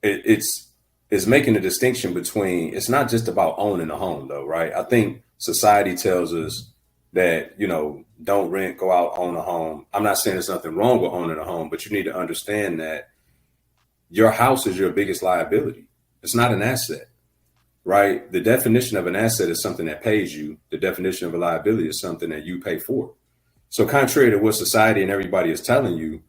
it's making a distinction between, it's not just about owning a home though, right? I think society tells us that, don't rent, go out, own a home. I'm not saying there's nothing wrong with owning a home, but you need to understand that your house is your biggest liability. It's not an asset, right? The definition of an asset is something that pays you. The definition of a liability is something that you pay for. So contrary to what society and everybody is telling you,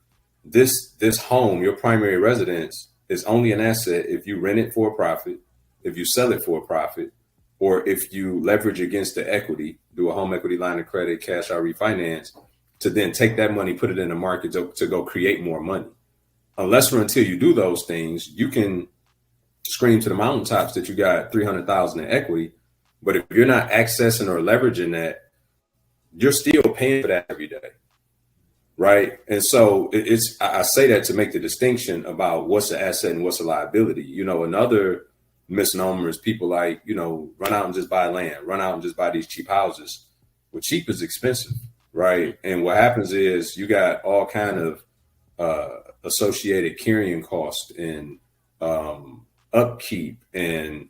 this home, your primary residence, is only an asset if you rent it for a profit, if you sell it for a profit, or if you leverage against the equity, do a home equity line of credit, cash out refinance, to then take that money, put it in the market to go create more money. Unless or until you do those things, you can scream to the mountaintops that you got 300,000 in equity. But if you're not accessing or leveraging that, you're still paying for that every day. Right. And so I say that to make the distinction about what's an asset and what's a liability. Another misnomer is people like, run out and just buy land, run out and just buy these cheap houses. Well, cheap is expensive. Right. And what happens is you got all kind of associated carrying cost and upkeep and,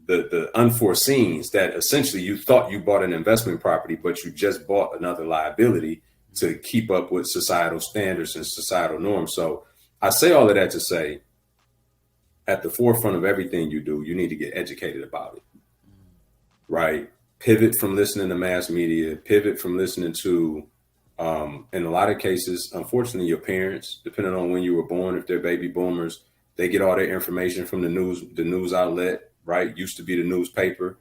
the unforeseens that essentially you thought you bought an investment property, but you just bought another liability to keep up with societal standards and societal norms. So I say all of that to say, at the forefront of everything you do, you need to get educated about it, right? Pivot from listening to mass media, pivot from listening to, in a lot of cases, unfortunately, your parents, depending on when you were born, if they're baby boomers, they get all their information from the news outlet, right? Used to be the newspaper.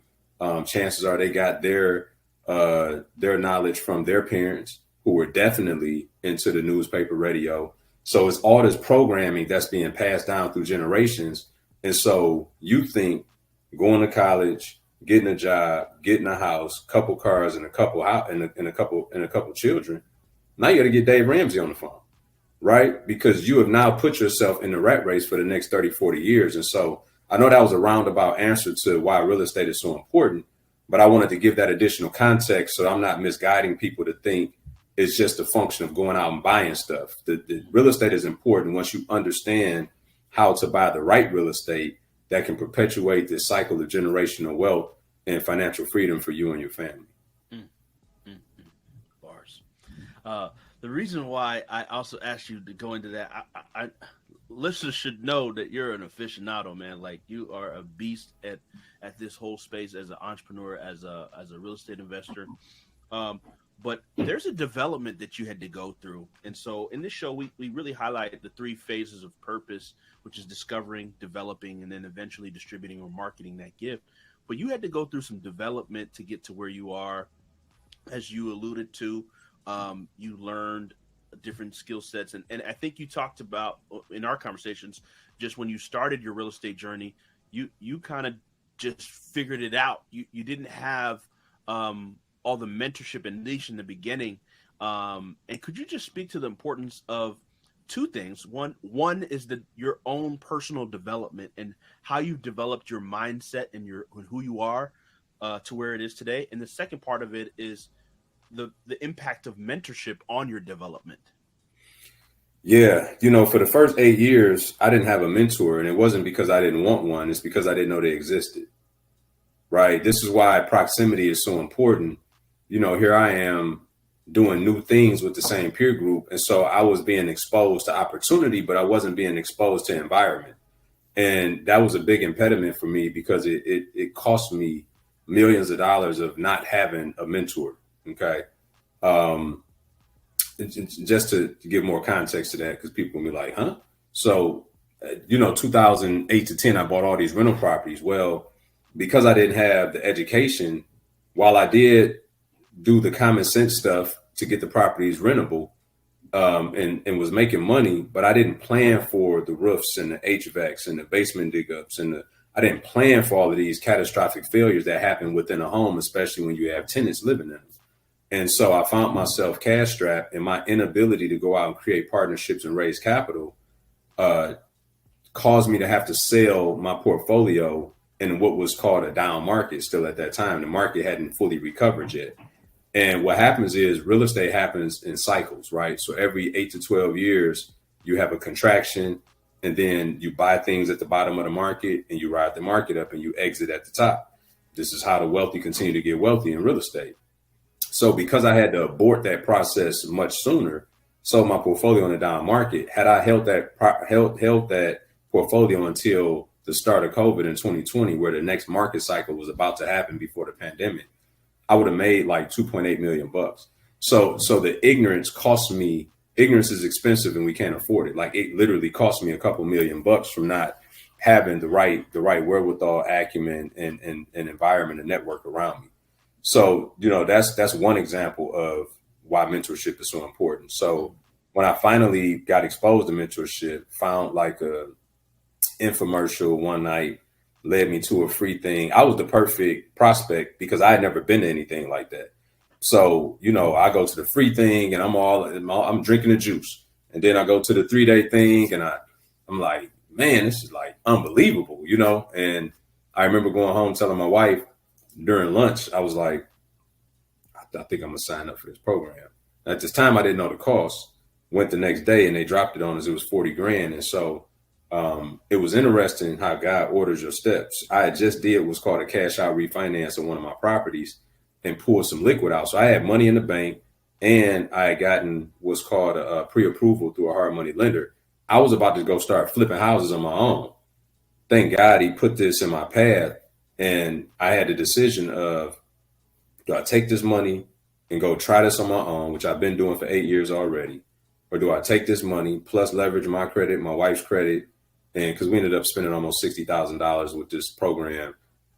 Chances are they got their knowledge from their parents, who were definitely into the newspaper, radio. So it's all this programming that's being passed down through generations. And so you think going to college, getting a job, getting a house, couple cars, and a couple children. Now you got to get Dave Ramsey on the phone, right? Because you have now put yourself in the rat race for the next 30, 40 years. And so I know that was a roundabout answer to why real estate is so important, but I wanted to give that additional context so I'm not misguiding people to think it's just a function of going out and buying stuff. The real estate is important once you understand how to buy the right real estate that can perpetuate this cycle of generational wealth and financial freedom for you and your family. Bars. The reason why I also asked you to go into that, I listeners should know that you're an aficionado, man. Like, you are a beast at this whole space as an entrepreneur, as a real estate investor. But there's a development that you had to go through. And so in this show, we really highlight the 3 phases of purpose, which is discovering, developing, and then eventually distributing or marketing that gift. But you had to go through some development to get to where you are. As you alluded to, you learned different skill sets. And I think you talked about in our conversations, just when you started your real estate journey, you kind of just figured it out. You didn't have all the mentorship and niche in the beginning. And could you just speak to the importance of 2 things? One is your own personal development and how you've developed your mindset and who you are to where it is today. And the second part of it is the impact of mentorship on your development. Yeah. For the first 8 years, I didn't have a mentor, and it wasn't because I didn't want one. It's because I didn't know they existed. Right. This is why proximity is so important. Here I am doing new things with the same peer group. And so I was being exposed to opportunity, but I wasn't being exposed to environment. And that was a big impediment for me because it cost me millions of dollars of not having a mentor. Okay. Just to give more context to that, because people will be like, huh? So, 2008 to 10, I bought all these rental properties. Well, because I didn't have the education, while I did do the common sense stuff to get the properties rentable, and was making money, but I didn't plan for the roofs and the HVACs and the basement dig ups I didn't plan for all of these catastrophic failures that happen within a home, especially when you have tenants living in them. And so I found myself cash strapped, and my inability to go out and create partnerships and raise capital caused me to have to sell my portfolio in what was called a down market still at that time. The market hadn't fully recovered yet. And what happens is real estate happens in cycles, right? So every 8 to 12 years, you have a contraction, and then you buy things at the bottom of the market and you ride the market up and you exit at the top. This is how the wealthy continue to get wealthy in real estate. So because I had to abort that process much sooner, sold my portfolio in the down market. Had I held that portfolio until the start of COVID in 2020, where the next market cycle was about to happen before the pandemic, I would have made like 2.8 million bucks. So the ignorance cost me. Ignorance is expensive and we can't afford it. Like it literally cost me a couple million bucks from not having the right wherewithal, acumen, and environment and network around me. So, that's one example of why mentorship is so important. So when I finally got exposed to mentorship, found like a infomercial one night, led me to a free thing. I was the perfect prospect because I had never been to anything like that. So, I go to the free thing and I'm drinking the juice. And then I go to the 3-day thing and I'm like, man, this is like unbelievable, And I remember going home telling my wife during lunch, I was like, I think I'm gonna sign up for this program. At this time, I didn't know the cost. Went the next day and they dropped it on us. It was 40 grand. And so it was interesting how God orders your steps. I had just did what's called a cash out refinance on one of my properties and pulled some liquid out. So I had money in the bank and I had gotten what's called a pre-approval through a hard money lender. I was about to go start flipping houses on my own. Thank God he put this in my path. And I had the decision of, do I take this money and go try this on my own, which I've been doing for 8 years already? Or do I take this money plus leverage my credit, my wife's credit? And because we ended up spending almost $60,000 with this program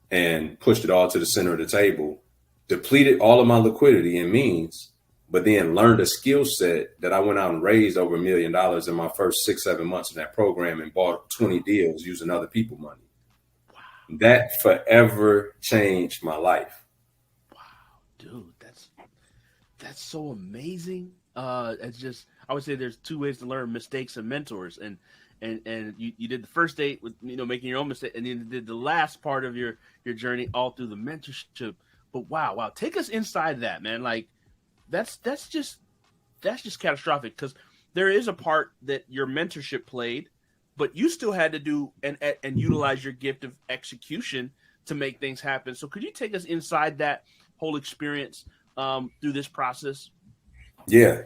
and pushed it all to the center of the table, depleted all of my liquidity and means, but then learned a skill set that I went out and raised over $1 million in my first 6-7 months in that program and bought 20 deals using other people's money. Wow. That forever changed my life. Wow, dude, that's so amazing. It's just, I would say there's two ways to learn: mistakes and mentors. And you did the first date with making your own mistake, and then you did the last part of your journey all through the mentorship. But wow, take us inside that, man. Like that's just catastrophic, because there is a part that your mentorship played, but you still had to do and utilize your gift of execution to make things happen. So could you take us inside that whole experience through this process? Yeah.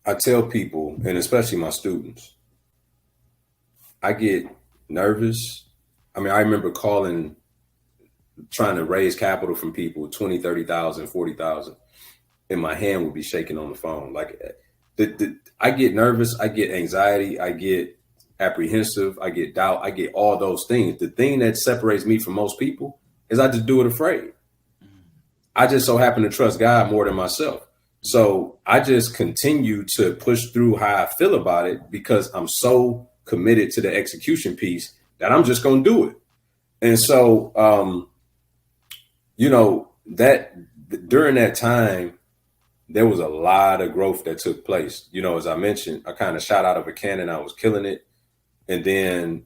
I tell people, and especially my students, I get nervous. I mean, I remember trying to raise capital from people, 20, 30,000, 40,000, and my hand would be shaking on the phone. Like I get nervous, I get anxiety, I get apprehensive, I get doubt, I get all those things. The thing that separates me from most people is I just do it afraid. I just so happen to trust God more than myself. So I just continue to push through how I feel about it because I'm so committed to the execution piece that I'm just going to do it. And so, that during that time, there was a lot of growth that took place. As I mentioned, I kind of shot out of a cannon. I was killing it. And then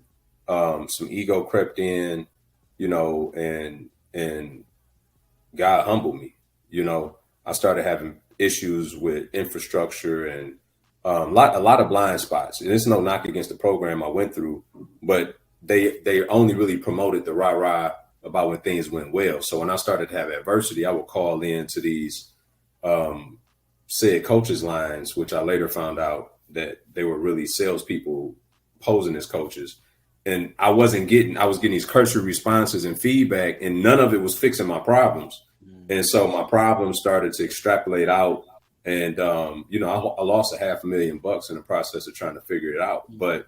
some ego crept in, and God humbled me. I started having issues with infrastructure and a lot of blind spots. And it's no knock against the program I went through, but they only really promoted the rah-rah about when things went well. So when I started to have adversity, I would call in to these said coaches lines, which I later found out that they were really salespeople posing as coaches. And I was getting these cursory responses and feedback, and none of it was fixing my problems. And so my problems started to extrapolate out. And, I lost $500,000 in the process of trying to figure it out. But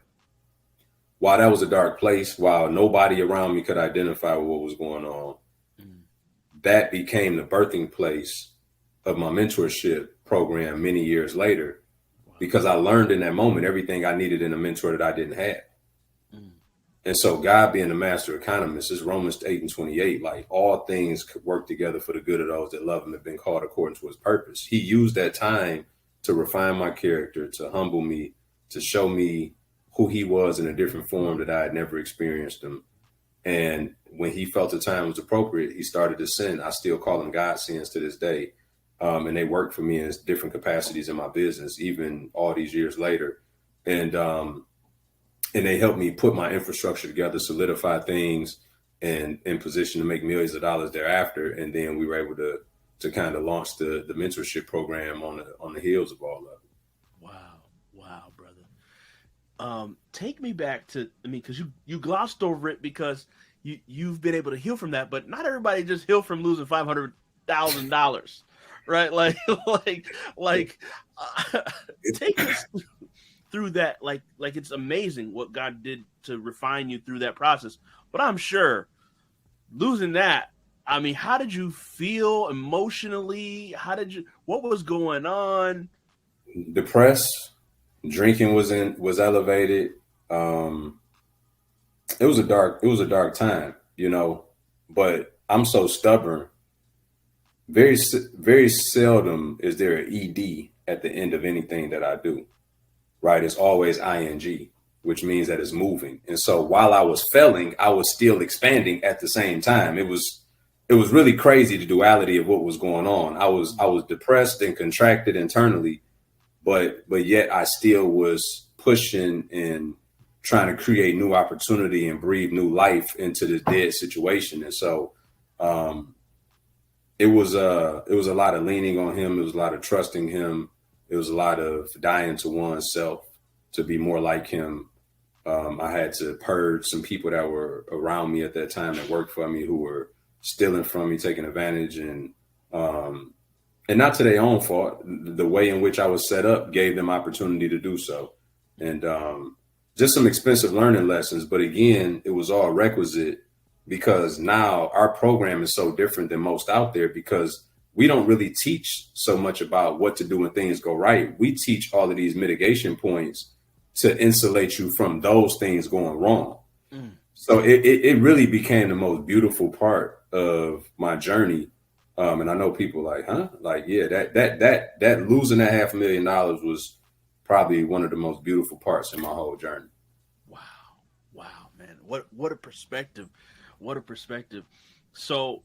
while that was a dark place, while nobody around me could identify what was going on, that became the birthing place of my mentorship program many years later, because I learned in that moment everything I needed in a mentor that I didn't have. And so God being the master economist is Romans 8:28, like all things could work together for the good of those that love him, have been called according to his purpose. He used that time to refine my character, to humble me, to show me who he was in a different form that I had never experienced him. And when he felt the time was appropriate, he started to send. I still call them God sends to this day. And they work for me in different capacities in my business, even all these years later. And they helped me put my infrastructure together, solidify things, and in position to make millions of dollars thereafter. And then we were able to kind of launch the mentorship program on the heels of all of it. Wow, brother. Take me back to, because you glossed over it because you've been able to heal from that, but not everybody just healed from losing $500,000, right? Take us through that. Like it's amazing what God did to refine you through that process. But I'm sure losing that, how did you feel emotionally? What was going on? Depressed. Drinking was elevated. It was a dark time, but I'm so stubborn. Very, very seldom is there an ED at the end of anything that I do, right? It's always ing, which means that it's moving. And so while I was failing, I was still expanding at the same time. It was really crazy, the duality of what was going on. I was depressed and contracted internally, but yet I still was pushing and trying to create new opportunity and breathe new life into this dead situation. And so it was a lot of leaning on him. It was a lot of trusting him. It was a lot of dying to oneself to be more like him. I had to purge some people that were around me at that time that worked for me, who were stealing from me, taking advantage, and not to their own fault. The way in which I was set up gave them opportunity to do so. And just some expensive learning lessons. But again, it was all requisite because now our program is so different than most out there, because we don't really teach so much about what to do when things go right. We teach all of these mitigation points to insulate you from those things going wrong. So it really became the most beautiful part of my journey. And I know people like, huh? Like, yeah, that losing that $500,000 was probably one of the most beautiful parts in my whole journey. Wow, man. What a perspective. What a perspective. So,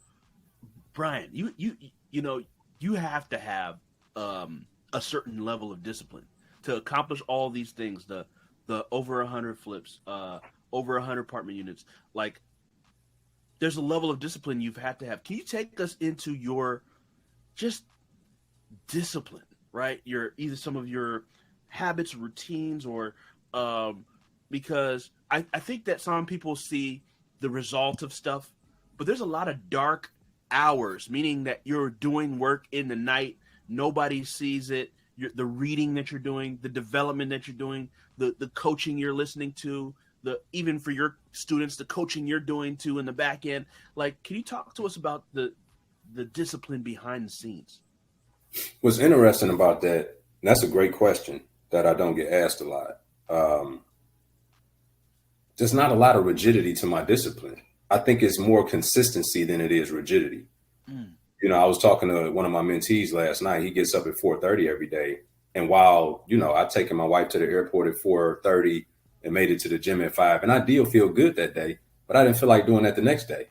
Brian, you have to have a certain level of discipline to accomplish all these things, the over 100 flips, over 100 apartment units. Like, there's a level of discipline you've had to have. Can you take us into your just discipline, right? Either some of your habits, routines, or because I think that some people see the result of stuff, but there's a lot of dark hours, meaning that you're doing work in the night. Nobody sees it. The reading that you're doing, the development that you're doing, the coaching you're listening to, even for your students, the coaching you're doing too in the back end. Like, can you talk to us about the discipline behind the scenes? What's interesting about that, and that's a great question that I don't get asked a lot. There's not a lot of rigidity to my discipline. I think it's more consistency than it is rigidity. I was talking to one of my mentees last night. He gets up at 4:30 every day. And while, I've taken my wife to the airport at 4:30 and made it to the gym at 5, and I did feel good that day, but I didn't feel like doing that the next day.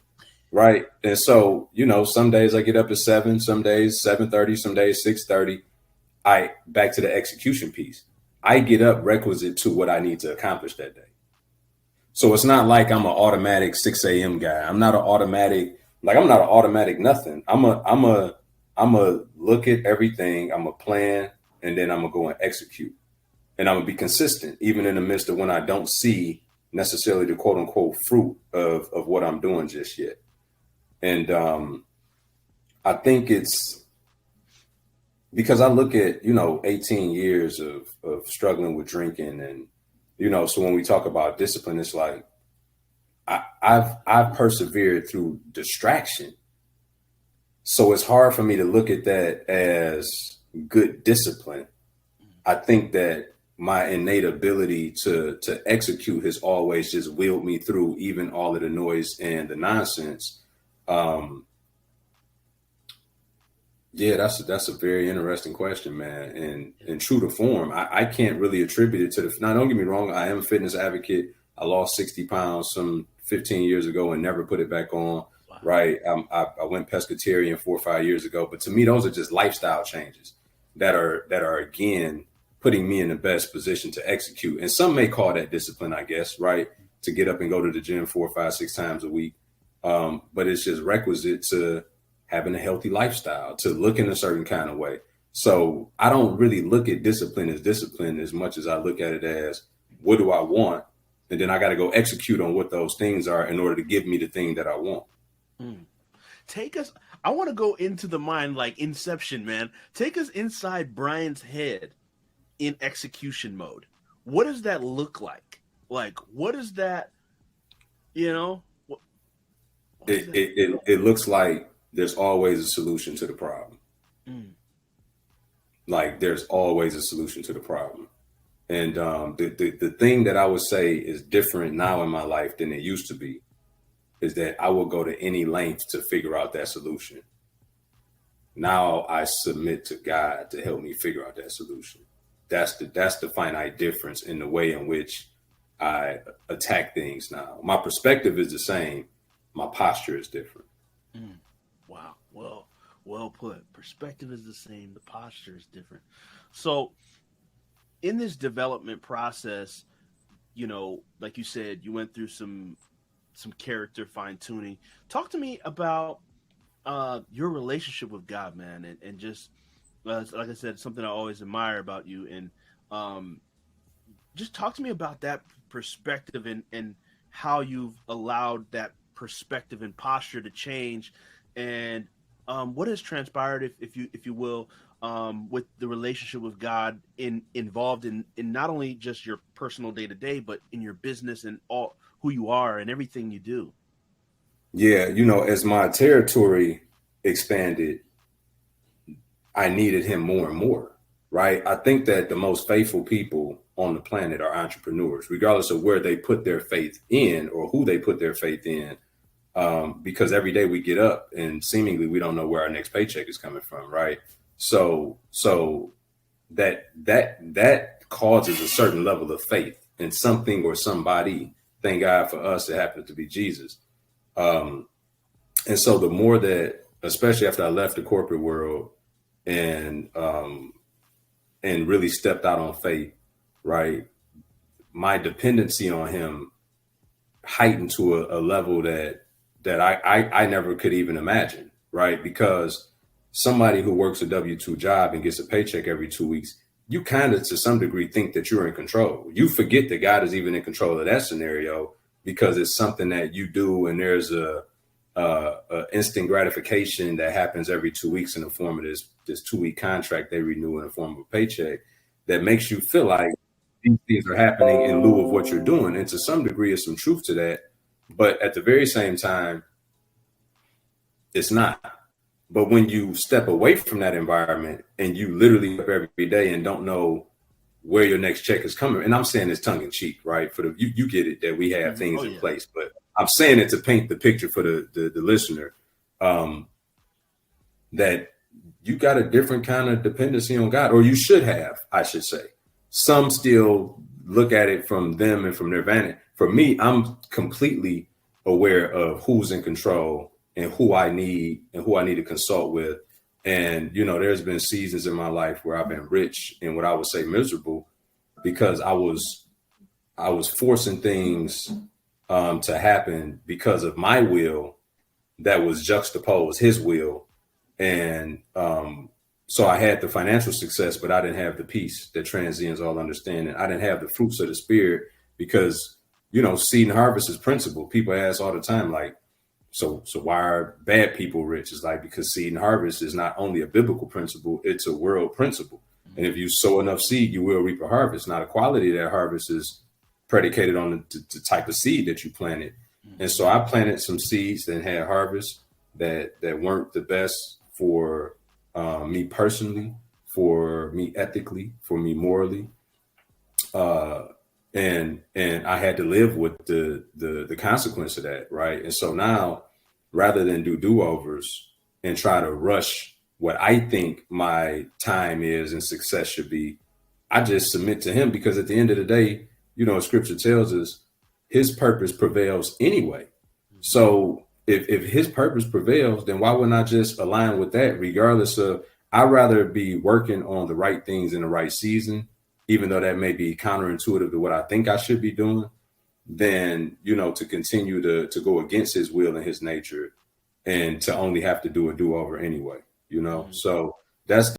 Right. And so, some days I get up at 7, some days 7:30, some days 6:30. Back to the execution piece. I get up requisite to what I need to accomplish that day. So it's not like I'm an automatic 6 a.m. guy. I'm not an automatic nothing. I'm a look at everything. I'm a plan, and then I'm gonna go and execute. And I'm gonna be consistent, even in the midst of when I don't see necessarily the quote unquote fruit of what I'm doing just yet. And I think it's because I look at, 18 years of struggling with drinking, and, so when we talk about discipline, it's like I've persevered through distraction. So it's hard for me to look at that as good discipline. I think that my innate ability to execute has always just wheeled me through even all of the noise and the nonsense. Yeah, that's a very interesting question, man. And true to form, I can't really attribute it to now, don't get me wrong, I am a fitness advocate. I lost 60 pounds some 15 years ago and never put it back on. Wow. Right. I went pescatarian 4 or 5 years ago. But to me, those are just lifestyle changes that are again, putting me in the best position to execute. And some may call that discipline, I guess, right? To get up and go to the gym 4, 5, 6 times a week. But it's just requisite to having a healthy lifestyle, to look in a certain kind of way. So I don't really look at discipline as much as I look at it as, what do I want? And then I got to go execute on what those things are in order to give me the thing that I want. I want to go into the mind like Inception, man. Take us inside Brian's head in execution mode. What does that look like? Like, what is that, It looks like there's always a solution to the problem. Like there's always a solution to the problem. And the thing that I would say is different now in my life than it used to be is that I will go to any length to figure out that solution. Now I submit to God to help me figure out that solution. That's the finite difference in the way in which I attack things now. My perspective is the same. My posture is different. Wow. Well put. Perspective is the same. The posture is different. So in this development process, like you said, you went through some character fine tuning. Talk to me about your relationship with God, man. And just, like I said, something I always admire about you. And just talk to me about that perspective and how you've allowed that perspective and posture to change, and what has transpired, if you will, with the relationship with God involved in not only just your personal day to day, but in your business and all who you are and everything you do. Yeah, as my territory expanded, I needed him more and more. Right. I think that the most faithful people on the planet are entrepreneurs, regardless of where they put their faith in or who they put their faith in. Because every day we get up and seemingly we don't know where our next paycheck is coming from. Right. So that causes a certain level of faith in something or somebody. Thank God for us, it happens to be Jesus. And so the more that, especially after I left the corporate world and really stepped out on faith, right, my dependency on him heightened to a level that I never could even imagine, right? Because somebody who works a W-2 job and gets a paycheck every 2 weeks, you kind of, to some degree, think that you're in control. You forget that God is even in control of that scenario because it's something that you do, and there's a instant gratification that happens every 2 weeks in the form of this 2-week contract they renew in the form of a paycheck that makes you feel like these things are happening in lieu of what you're doing. And to some degree, there's some truth to that. But at the very same time, it's not. But when you step away from that environment and you literally up every day and don't know where your next check is coming, and I'm saying this tongue in cheek, right? For you get it that we have things in place, but I'm saying it to paint the picture for the listener, that you got a different kind of dependency on God, or you should have, I should say. Some still look at it from them and from their vantage. For me, I'm completely aware of who's in control and who I need to consult with. And, there's been seasons in my life where I've been rich and what I would say miserable because I was forcing things to happen because of my will that was juxtaposed his will. And so I had the financial success, but I didn't have the peace that transcends all understanding. I didn't have the fruits of the spirit because, seed and harvest is principle. People ask all the time, like, so why are bad people rich? It's like, because seed and harvest is not only a biblical principle, it's a world principle. And if you sow enough seed, you will reap a harvest. Now, the quality of that harvest is predicated on the type of seed that you planted. And so I planted some seeds that had harvest that weren't the best for me personally, for me ethically, for me morally. And I had to live with the consequence of that, right? And so now, rather than do do-overs and try to rush what I think my time is and success should be, I just submit to him because at the end of the day, scripture tells us his purpose prevails anyway. So if his purpose prevails, then why wouldn't I just align with that regardless of, I'd rather be working on the right things in the right season even though that may be counterintuitive to what I think I should be doing, than, you know, to continue to go against his will and his nature and to only have to do a do-over anyway, you know? So that's